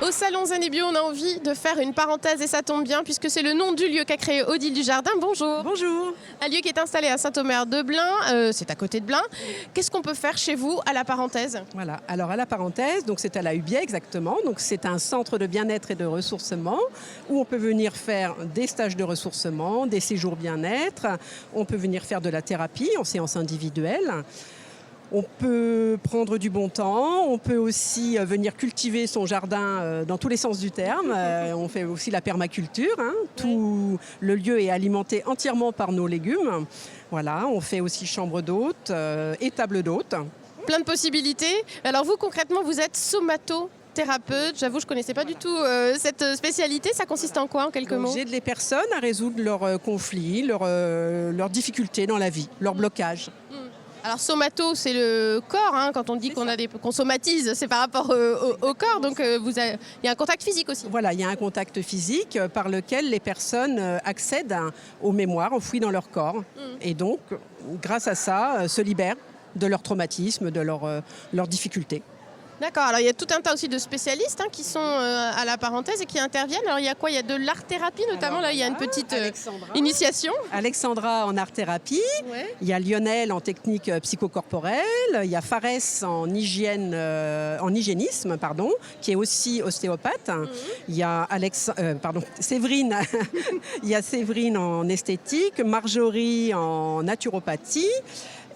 Au salon Zen et Bio, on a envie de faire une parenthèse et ça tombe bien puisque c'est le nom du lieu qu'a créé Odile Dujardin. Bonjour. Bonjour. Un lieu qui est installé à Saint-Omer-de-Blain, c'est à côté de Blain. Qu'est-ce qu'on peut faire chez vous à la parenthèse? Voilà. Alors à la parenthèse, donc c'est à la Hubier exactement. Donc c'est un centre de bien-être et de ressourcement où on peut venir faire des stages de ressourcement, des séjours bien-être. On peut venir faire de la thérapie en séance individuelle. On peut prendre du bon temps, on peut aussi venir cultiver son jardin dans tous les sens du terme. On fait aussi la permaculture. Tout le lieu est alimenté entièrement par nos légumes. Voilà, on fait aussi chambre d'hôtes et table d'hôtes. Plein de possibilités. Alors vous, concrètement, vous êtes somatothérapeute. J'avoue, je ne connaissais pas du tout cette spécialité. Ça consiste en quoi, en quelques mots? J'aide les personnes à résoudre leurs conflits, leurs difficultés dans la vie, leurs blocages. Alors somato, c'est le corps, quand on dit qu'on somatise, c'est par rapport au corps, donc il y a un contact physique aussi. Voilà, il y a un contact physique par lequel les personnes accèdent aux mémoires enfouies dans leur corps. Et donc, grâce à ça, se libèrent de leur traumatisme, de leurs difficultés. D'accord, alors il y a tout un tas aussi de spécialistes qui sont à la parenthèse et qui interviennent. Alors il y a quoi? Il y a de l'art-thérapie notamment, là il y a une petite initiation. Alexandra en art-thérapie, ouais. Il y a Lionel en technique psychocorporelle, il y a Fares en hygiénisme, qui est aussi ostéopathe. Il y a Séverine, il y a Séverine en esthétique, Marjorie en naturopathie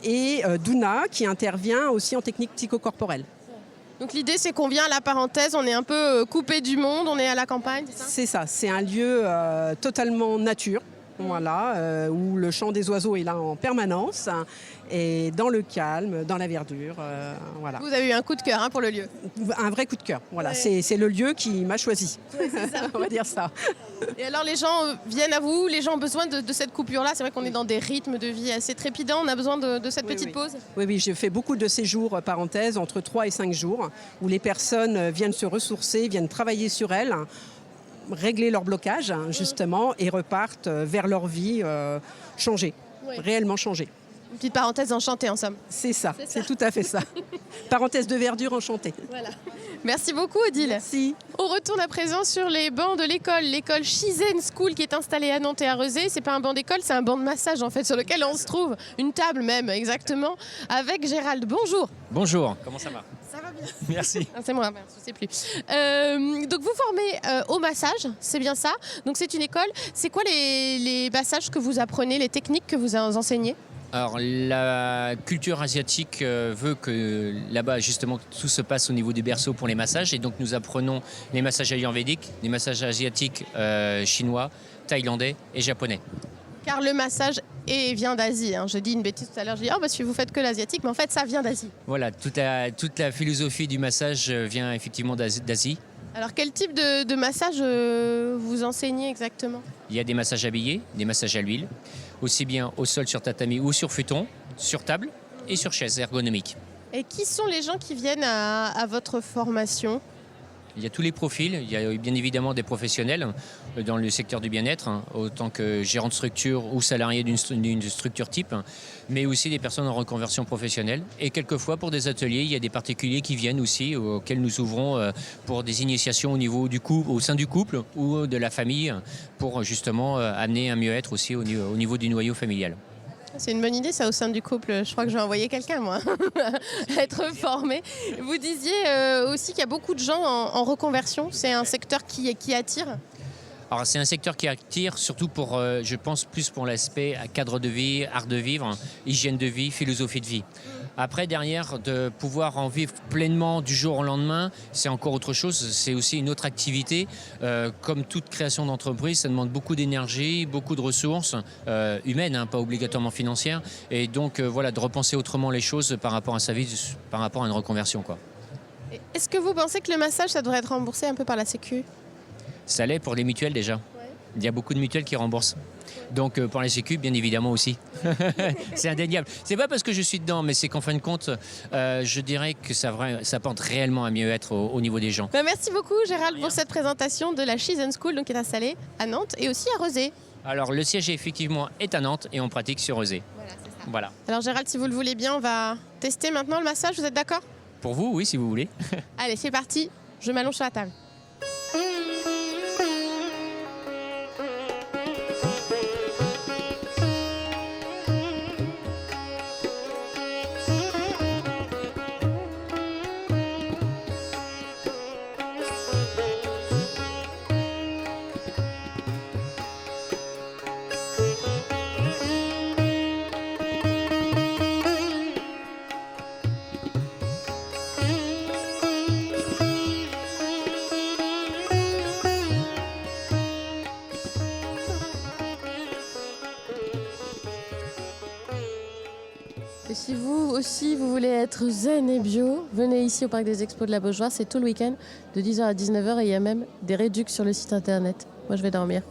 et Douna qui intervient aussi en technique psychocorporelle. Donc l'idée, c'est qu'on vient à la parenthèse, on est un peu coupé du monde, on est à la campagne, c'est ça? C'est ça, c'est un lieu totalement nature, voilà, où le chant des oiseaux est là en permanence, et dans le calme, dans la verdure, voilà. Vous avez eu un coup de cœur pour le lieu? Un vrai coup de cœur, voilà, ouais. C'est le lieu qui m'a choisi, ouais, c'est ça. On va dire ça. Et alors les gens viennent à vous, les gens ont besoin de cette coupure-là, c'est vrai qu'on est dans des rythmes de vie assez trépidants, on a besoin de cette petite pause? Oui, je fais beaucoup de séjours parenthèses, entre 3 et 5 jours, où les personnes viennent se ressourcer, viennent travailler sur elles, régler leur blocage, justement, et repartent vers leur vie changée, réellement changée. Une petite parenthèse enchantée, en somme. C'est ça, c'est tout à fait ça. Parenthèse de verdure enchantée. Voilà. Merci beaucoup, Odile. Merci. On retourne à présent sur les bancs de l'école Shizen School qui est installée à Nantes et à Rezé. C'est pas un banc d'école, c'est un banc de massage en fait sur lequel on se trouve, une table même exactement, avec Gérald. Bonjour. Bonjour. Comment ça va? Ça va bien. Merci. C'est moi, je ne sais plus. Donc vous formez au massage, c'est bien ça. Donc c'est une école. C'est quoi les massages que vous apprenez, les techniques que vous enseignez? Alors la culture asiatique veut que là-bas justement tout se passe au niveau du berceau pour les massages et donc nous apprenons les massages ayurvédiques, les massages asiatiques, chinois, thaïlandais et japonais. Car le massage vient d'Asie. Je dis une bêtise tout à l'heure, je dis parce que vous faites que l'asiatique, mais en fait ça vient d'Asie. Voilà, toute la philosophie du massage vient effectivement d'Asie. Alors quel type de massage vous enseignez exactement? Il y a des massages à billets, des massages à l'huile, aussi bien au sol sur tatami ou sur futon, sur table et sur chaise ergonomique. Et qui sont les gens qui viennent à votre formation? Il y a tous les profils, il y a bien évidemment des professionnels dans le secteur du bien-être, autant que gérants de structure ou salariés d'une structure type, mais aussi des personnes en reconversion professionnelle. Et quelquefois, pour des ateliers, il y a des particuliers qui viennent aussi, auxquels nous ouvrons pour des initiations au sein du couple ou de la famille, pour justement amener un mieux-être aussi au niveau du noyau familial. C'est une bonne idée ça au sein du couple, je crois que je vais envoyer quelqu'un moi, être formé. Vous disiez aussi qu'il y a beaucoup de gens en reconversion, c'est un secteur qui attire? Alors c'est un secteur qui attire surtout pour, je pense, plus pour l'aspect cadre de vie, art de vivre, hygiène de vie, philosophie de vie. Après, derrière, de pouvoir en vivre pleinement du jour au lendemain, c'est encore autre chose. C'est aussi une autre activité. Comme toute création d'entreprise, ça demande beaucoup d'énergie, beaucoup de ressources humaines, pas obligatoirement financières. Et donc, voilà, de repenser autrement les choses par rapport à sa vie, par rapport à une reconversion, quoi. Est-ce que vous pensez que le massage, ça devrait être remboursé un peu par la Sécu? Ça l'est pour les mutuelles déjà. Il y a beaucoup de mutuelles qui remboursent. Donc pour les sécu, bien évidemment aussi. C'est indéniable. C'est pas parce que je suis dedans, mais c'est qu'en fin de compte, je dirais que ça apporte réellement un mieux-être au niveau des gens. Merci beaucoup Gérald pour cette présentation de la Shizen School donc, qui est installée à Nantes et aussi à Rezé. Alors le siège effectivement est à Nantes et on pratique sur Rezé. Voilà, c'est ça. Voilà. Alors Gérald, si vous le voulez bien, on va tester maintenant le massage, vous êtes d'accord? Pour vous, oui, si vous voulez. Allez, c'est parti, je m'allonge sur la table. aussi, vous voulez être zen et bio, venez ici au Parc des Expos de la Beaujoire. C'est tout le week-end, de 10h à 19h, et il y a même des réductions sur le site internet. Moi, je vais dormir.